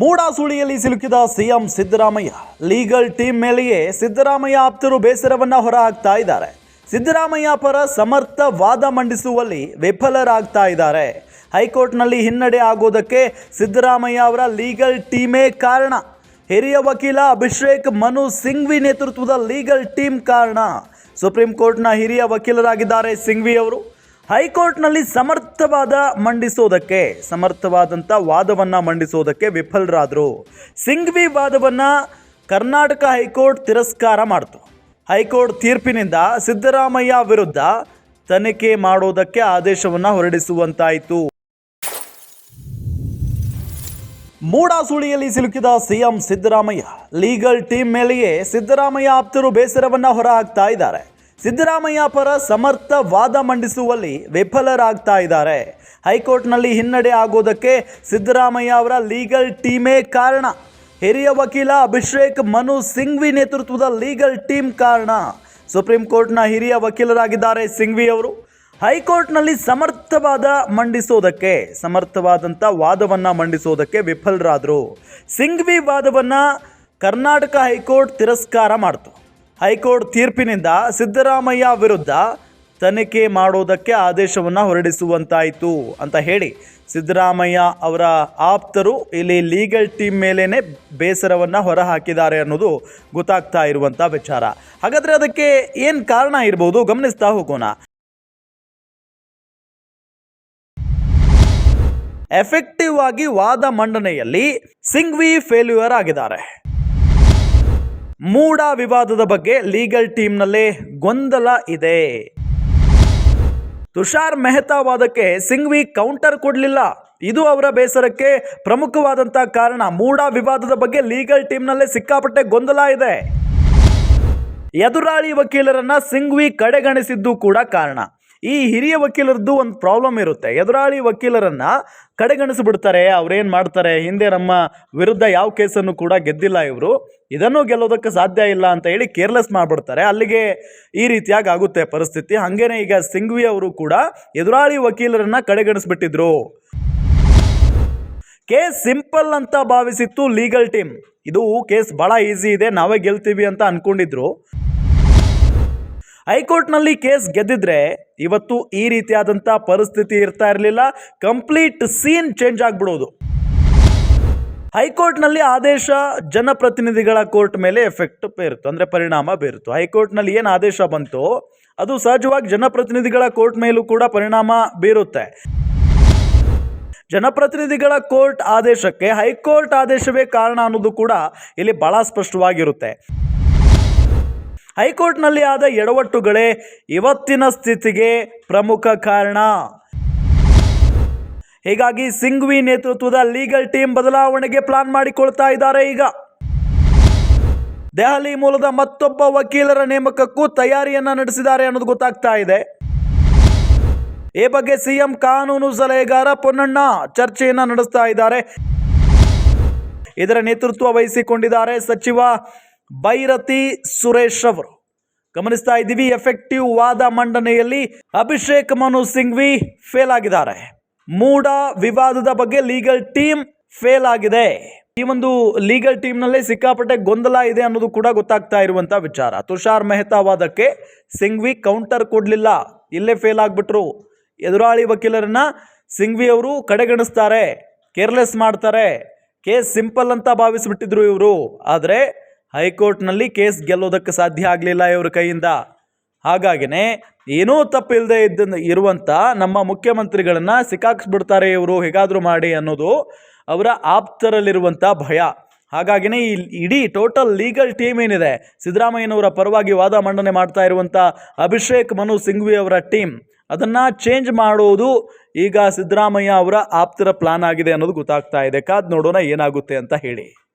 ಮೂಡಾಸುಳಿಯಲ್ಲಿ ಸಿಲುಕಿದ CM Siddaramaiah legal team ಮೇಲೆಯೇ ಸಿದ್ದರಾಮಯ್ಯ ಆಪ್ತರು ಬೇಸರವನ್ನ ಹೊರಹಾಕ್ತಾ ಇದ್ದಾರೆ. ಸಿದ್ದರಾಮಯ್ಯ ಪರ ಸಮರ್ಥ ವಾದ ಮಂಡಿಸುವಲ್ಲಿ ವಿಫಲರಾಗ್ತಾ ಇದ್ದಾರೆ. ಹೈಕೋರ್ಟ್ನಲ್ಲಿ ಹಿನ್ನಡೆ ಆಗೋದಕ್ಕೆ ಸಿದ್ದರಾಮಯ್ಯ ಅವರ ಲೀಗಲ್ ಟೀಮೇ ಕಾರಣ. ಹಿರಿಯ ವಕೀಲ ಅಭಿಷೇಕ್ ಮನು ಸಿಂಘ್ವಿ ನೇತೃತ್ವದ ಲೀಗಲ್ ಟೀಮ್ ಕಾರಣ. ಸುಪ್ರೀಂ ಕೋರ್ಟ್ನ ಹಿರಿಯ ವಕೀಲರಾಗಿದ್ದಾರೆ ಸಿಂಘ್ವಿ ಅವರು. ಹೈಕೋರ್ಟ್ನಲ್ಲಿ ಸಮರ್ಥವಾದಂಥ ವಾದವನ್ನು ಮಂಡಿಸೋದಕ್ಕೆ ವಿಫಲರಾದರು. ಸಿಂಘ್ವಿ ವಾದವನ್ನು ಕರ್ನಾಟಕ ಹೈಕೋರ್ಟ್ ತಿರಸ್ಕಾರ ಮಾಡಿತು. ಹೈಕೋರ್ಟ್ ತೀರ್ಪಿನಿಂದ ಸಿದ್ದರಾಮಯ್ಯ ವಿರುದ್ಧ ತನಿಖೆ ಮಾಡೋದಕ್ಕೆ ಆದೇಶವನ್ನು ಹೊರಡಿಸುವಂತಾಯಿತು. ಮೂಡಾಸುಳಿಯಲ್ಲಿ ಸಿಲುಕಿದ ಸಿಎಂ ಸಿದ್ದರಾಮಯ್ಯ ಲೀಗಲ್ ಟೀಮ್ ಮೇಲೆಯೇ ಸಿದ್ದರಾಮಯ್ಯ ಆಪ್ತರು ಬೇಸರವನ್ನು ಹೊರಹಾಕ್ತಾ ಇದ್ದಾರೆ. ಸಿದ್ದರಾಮಯ್ಯ ಪರ ಸಮರ್ಥ ವಾದ ಮಂಡಿಸುವಲ್ಲಿ ವಿಫಲರಾಗ್ತಾ ಇದ್ದಾರೆ. ಹೈಕೋರ್ಟ್ನಲ್ಲಿ ಹಿನ್ನಡೆ ಆಗೋದಕ್ಕೆ ಸಿದ್ದರಾಮಯ್ಯ ಅವರ ಲೀಗಲ್ ಟೀಮೇ ಕಾರಣ. ಹಿರಿಯ ವಕೀಲ ಅಭಿಷೇಕ್ ಮನು ಸಿಂಘ್ವಿ ನೇತೃತ್ವದ ಲೀಗಲ್ ಟೀಮ್ ಕಾರಣ. ಸುಪ್ರೀಂ ಕೋರ್ಟ್ನ ಹಿರಿಯ ವಕೀಲರಾಗಿದ್ದಾರೆ ಸಿಂಘ್ವಿ ಅವರು. ಹೈಕೋರ್ಟ್ನಲ್ಲಿ ಸಮರ್ಥವಾದಂಥ ವಾದವನ್ನು ಮಂಡಿಸೋದಕ್ಕೆ ವಿಫಲರಾದರು. ಸಿಂಘ್ವಿ ವಾದವನ್ನು ಕರ್ನಾಟಕ ಹೈಕೋರ್ಟ್ ತಿರಸ್ಕಾರ ಮಾಡಿತು. ಹೈಕೋರ್ಟ್ ತೀರ್ಪಿನಿಂದ ಸಿದ್ದರಾಮಯ್ಯ ವಿರುದ್ಧ ತನಿಖೆ ಮಾಡೋದಕ್ಕೆ ಆದೇಶವನ್ನು ಹೊರಡಿಸುವಂತಾಯಿತು ಅಂತ ಹೇಳಿ ಸಿದ್ದರಾಮಯ್ಯ ಅವರ ಆಪ್ತರು ಇಲ್ಲಿ ಲೀಗಲ್ ಟೀಮ್ ಮೇಲೇ ಬೇಸರವನ್ನು ಹೊರಹಾಕಿದ್ದಾರೆ ಅನ್ನೋದು ಗೊತ್ತಾಗ್ತಾ ಇರುವಂಥ ವಿಚಾರ. ಹಾಗಾದರೆ ಅದಕ್ಕೆ ಏನು ಕಾರಣ ಇರ್ಬೋದು ಗಮನಿಸ್ತಾ ಹೋಗೋಣ. ಎಫೆಕ್ಟಿವ್ ಆಗಿ ವಾದ ಮಂಡನೆಯಲ್ಲಿ ಸಿಂಘ್ವಿ ಫೇಲ್ಯೂರ್ ಆಗಿದ್ದಾರೆ. ಮೂಡ ವಿವಾದದ ಬಗ್ಗೆ ಲೀಗಲ್ ಟೀಮ್ನಲ್ಲೇ ಗೊಂದಲ ಇದೆ. ತುಷಾರ್ ಮೆಹ್ತಾ ವಾದಕ್ಕೆ ಸಿಂಘ್ವಿ ಕೌಂಟರ್ ಕೊಡಲಿಲ್ಲ. ಇದು ಅವರ ಬೇಸರಕ್ಕೆ ಪ್ರಮುಖವಾದಂಥ ಕಾರಣ. ಮೂಡ ವಿವಾದದ ಬಗ್ಗೆ ಲೀಗಲ್ ಟೀಮ್ನಲ್ಲೇ ಸಿಕ್ಕಾಪಟ್ಟೆ ಗೊಂದಲ ಇದೆ. ಎದುರಾಳಿ ವಕೀಲರನ್ನ ಸಿಂಘ್ವಿ ಕಡೆಗಣಿಸಿದ್ದು ಕೂಡ ಕಾರಣ. ಈ ಹಿರಿಯ ವಕೀಲರದ್ದು ಒಂದು ಪ್ರಾಬ್ಲಮ್ ಇರುತ್ತೆ. ಎದುರಾಳಿ ವಕೀಲರನ್ನ ಕಡೆಗಣಿಸಿಬಿಡ್ತಾರೆ. ಅವ್ರೇನು ಮಾಡ್ತಾರೆ, ಹಿಂದೆ ನಮ್ಮ ವಿರುದ್ಧ ಯಾವ ಕೇಸನ್ನು ಕೂಡ ಗೆದ್ದಿಲ್ಲ ಇವರು, ಇದನ್ನು ಗೆಲ್ಲೋದಕ್ಕೆ ಸಾಧ್ಯ ಇಲ್ಲ ಅಂತ ಹೇಳಿ ಕೇರ್ಲೆಸ್ ಮಾಡಿಬಿಡ್ತಾರೆ. ಅಲ್ಲಿಗೆ ಈ ರೀತಿಯಾಗಿ ಆಗುತ್ತೆ ಪರಿಸ್ಥಿತಿ. ಹಾಗೇನೆ ಈಗ ಸಿಂಘ್ವಿ ಅವರು ಕೂಡ ಎದುರಾಳಿ ವಕೀಲರನ್ನ ಕಡೆಗಣಿಸ್ಬಿಟ್ಟಿದ್ರು. ಕೇಸ್ ಸಿಂಪಲ್ ಅಂತ ಭಾವಿಸಿತ್ತು ಲೀಗಲ್ ಟೀಮ್. ಇದು ಕೇಸ್ ಬಹಳ ಈಸಿ ಇದೆ, ನಾವೇ ಗೆಲ್ತೀವಿ ಅಂತ ಅನ್ಕೊಂಡಿದ್ರು. ಹೈಕೋರ್ಟ್ನಲ್ಲಿ ಕೇಸ್ ಗೆದ್ದಿದ್ರೆ ಇವತ್ತು ಈ ರೀತಿಯಾದಂಥ ಪರಿಸ್ಥಿತಿ ಇರ್ತಾ ಇರಲಿಲ್ಲ. ಕಂಪ್ಲೀಟ್ ಸೀನ್ ಚೇಂಜ್ ಆಗಿಬಿಡೋದು. ಹೈಕೋರ್ಟ್ನಲ್ಲಿ ಆದೇಶ ಜನಪ್ರತಿನಿಧಿಗಳ ಕೋರ್ಟ್ ಮೇಲೆ ಎಫೆಕ್ಟ್ ಬೀರುತ್ತು, ಅಂದರೆ ಪರಿಣಾಮ ಬೀರುತ್ತು. ಹೈಕೋರ್ಟ್ನಲ್ಲಿ ಏನು ಆದೇಶ ಬಂತು ಅದು ಸಹಜವಾಗಿ ಜನಪ್ರತಿನಿಧಿಗಳ ಕೋರ್ಟ್ ಮೇಲೂ ಕೂಡ ಪರಿಣಾಮ ಬೀರುತ್ತೆ. ಜನಪ್ರತಿನಿಧಿಗಳ ಕೋರ್ಟ್ ಆದೇಶಕ್ಕೆ ಹೈಕೋರ್ಟ್ ಆದೇಶವೇ ಕಾರಣ ಅನ್ನೋದು ಕೂಡ ಇಲ್ಲಿ ಬಹಳ ಸ್ಪಷ್ಟವಾಗಿರುತ್ತೆ. ಹೈಕೋರ್ಟ್ನಲ್ಲಿ ಆದ ಎಡವಟ್ಟುಗಳೇ ಇವತ್ತಿನ ಸ್ಥಿತಿಗೆ ಪ್ರಮುಖ ಕಾರಣ. ಹೀಗಾಗಿ ಸಿಂಘ್ವಿ ನೇತೃತ್ವದ ಲೀಗಲ್ ಟೀಮ್ ಬದಲಾವಣೆಗೆ ಪ್ಲಾನ್ ಮಾಡಿಕೊಳ್ತಾ ಇದ್ದಾರೆ. ಈಗ ದೆಹಲಿ ಮೂಲದ ಮತ್ತೊಬ್ಬ ವಕೀಲರ ನೇಮಕಕ್ಕೂ ತಯಾರಿಯನ್ನ ನಡೆಸಿದ್ದಾರೆ ಅನ್ನೋದು ಗೊತ್ತಾಗ್ತಾ ಇದೆ. ಈ ಬಗ್ಗೆ ಸಿಎಂ ಕಾನೂನು ಸಲಹೆಗಾರ ಪೊನ್ನಣ್ಣ ಚರ್ಚೆಯನ್ನ ನಡೆಸ್ತಾ ಇದ್ದಾರೆ. ಇದರ ನೇತೃತ್ವ ವಹಿಸಿಕೊಂಡಿದ್ದಾರೆ ಸಚಿವ ಬೈರತಿ ಸುರೇಶ್ ಅವರು. ಗಮನಿಸ್ತಾ ಇದ್ದೀವಿ, ಎಫೆಕ್ಟಿವ್ ವಾದ ಮಂಡನೆಯಲ್ಲಿ ಅಭಿಷೇಕ್ ಮನು ಸಿಂಘ್ವಿ ಫೇಲ್ ಆಗಿದ್ದಾರೆ. ಮೂಡ ವಿವಾದದ ಬಗ್ಗೆ ಲೀಗಲ್ ಟೀಮ್ ಫೇಲ್ ಆಗಿದೆ. ಈ ಒಂದು ಲೀಗಲ್ ಟೀಮ್ನಲ್ಲೇ ಸಿಕ್ಕಾಪಟ್ಟೆ ಗೊಂದಲ ಇದೆ ಅನ್ನೋದು ಕೂಡ ಗೊತ್ತಾಗ್ತಾ ಇರುವಂತ ವಿಚಾರ. ತುಷಾರ್ ಮೆಹ್ತಾ ವಾದಕ್ಕೆ ಸಿಂಘ್ವಿ ಕೌಂಟರ್ ಕೊಡಲಿಲ್ಲ, ಇಲ್ಲೇ ಫೇಲ್ ಆಗಿಬಿಟ್ರು. ಎದುರಾಳಿ ವಕೀಲರನ್ನ ಸಿಂಘ್ವಿ ಅವರು ಕಡೆಗಣಿಸ್ತಾರೆ, ಕೇರ್ಲೆಸ್ ಮಾಡ್ತಾರೆ. ಕೇಸ್ ಸಿಂಪಲ್ ಅಂತ ಭಾವಿಸಿಬಿಟ್ಟಿದ್ರು ಇವರು. ಆದರೆ ಹೈಕೋರ್ಟ್ನಲ್ಲಿ ಕೇಸ್ ಗೆಲ್ಲೋದಕ್ಕೆ ಸಾಧ್ಯ ಆಗಲಿಲ್ಲ ಇವರ ಕೈಯಿಂದ. ಹಾಗಾಗಿನೇ ಏನೂ ತಪ್ಪಿಲ್ಲದೆ ಇರುವಂಥ ನಮ್ಮ ಮುಖ್ಯಮಂತ್ರಿಗಳನ್ನ ಸಿಕ್ಕಾಕ್ಸ್ಬಿಡ್ತಾರೆ ಇವರು ಹೇಗಾದರೂ ಮಾಡಿ ಅನ್ನೋದು ಅವರ ಆಪ್ತರಲ್ಲಿರುವಂಥ ಭಯ. ಹಾಗಾಗಿನೇ ಈ ಇಡೀ ಟೋಟಲ್ ಲೀಗಲ್ ಟೀಮ್ ಏನಿದೆ, ಸಿದ್ದರಾಮಯ್ಯನವರ ಪರವಾಗಿ ವಾದ ಮಂಡನೆ ಮಾಡ್ತಾ ಇರುವಂಥ ಅಭಿಷೇಕ್ ಮನು ಸಿಂಘ್ವಿ ಅವರ ಟೀಮ್, ಅದನ್ನು ಚೇಂಜ್ ಮಾಡೋದು ಈಗ ಸಿದ್ದರಾಮಯ್ಯ ಅವರ ಆಪ್ತರ ಪ್ಲಾನ್ ಆಗಿದೆ ಅನ್ನೋದು ಗೊತ್ತಾಗ್ತಾ ಇದೆ. ಕಾದ್ ನೋಡೋಣ ಏನಾಗುತ್ತೆ ಅಂತ ಹೇಳಿ.